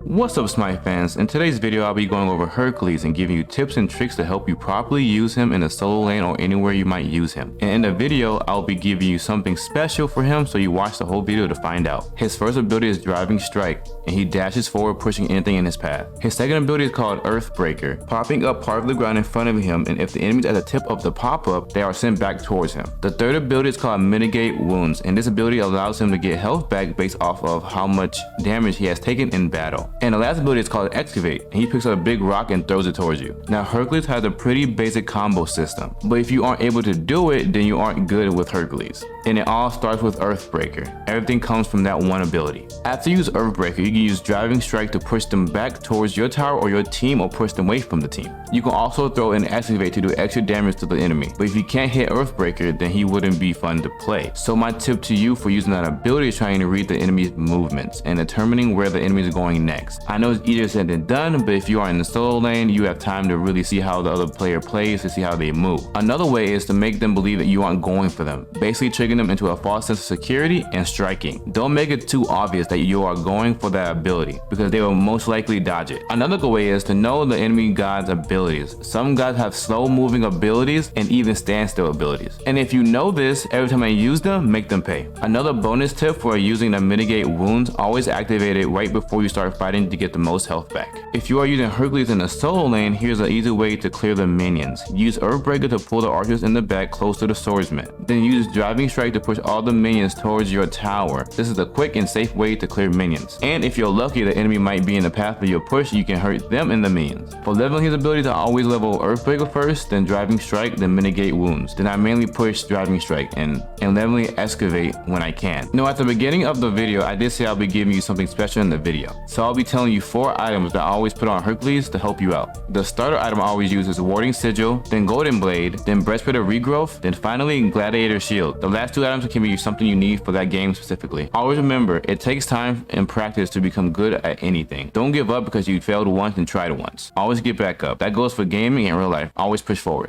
What's up, Smite fans? In today's video, I'll be going over Hercules and giving you tips and tricks to help you properly use him in the solo lane or anywhere you might use him. And in the video, I'll be giving you something special for him, so you watch the whole video to find out. His first ability is Driving Strike, and he dashes forward, pushing anything in his path. His second ability is called Earthbreaker, popping up part of the ground in front of him, and if the enemy's at the tip of the pop-up, they are sent back towards him. The third ability is called Mitigate Wounds, and this ability allows him to get health back based off of how much damage he has taken in battle. And the last ability is called EXCAVATE, and he picks up a big rock and throws it towards you. Now, Hercules has a pretty basic combo system, but if you aren't able to do it, then you aren't good with Hercules. And it all starts with Earthbreaker. Everything comes from that one ability. After you use Earthbreaker, you can use Driving Strike to push them back towards your tower or your team, or push them away from the team. You can also throw in EXCAVATE to do extra damage to the enemy, but if you can't hit Earthbreaker, then he wouldn't be fun to play. So my tip to you for using that ability is trying to read the enemy's movements and determining where the enemies are going next. I know it's easier said than done, but if you are in the solo lane, you have time to really see how the other player plays to see how they move. Another way is to make them believe that you aren't going for them, basically triggering them into a false sense of security and striking. Don't make it too obvious that you are going for that ability, because they will most likely dodge it. Another good way is to know the enemy god's abilities. Some gods have slow moving abilities and even standstill abilities, and if you know this, every time I use them, make them pay. Another bonus tip for using the Mitigate Wounds: always activate it right before you start fighting to get the most health back. If you are using Hercules in the solo lane, here's an easy way to clear the minions. Use Earthbreaker to pull the archers in the back close to the swordsman. Then use Driving Strike to push all the minions towards your tower. This is a quick and safe way to clear minions. And if you're lucky, the enemy might be in the path of your push, you can hurt them and the minions. For leveling his abilities, I always level Earthbreaker first, then Driving Strike, then Mitigate Wounds. Then I mainly push Driving Strike and leveling Excavate when I can. Now, at the beginning of the video, I did say I'll be giving you something special in the video. So I'll be telling you 4 items that I always put on Hercules to help you out. The starter item I always use is Warding Sigil, then Golden Blade, then Breastplate of Regrowth, then finally Gladiator Shield. The last 2 items can be something you need for that game specifically. Always remember, it takes time and practice to become good at anything. Don't give up because you failed once and tried once. Always get back up. That goes for gaming and real life. Always push forward.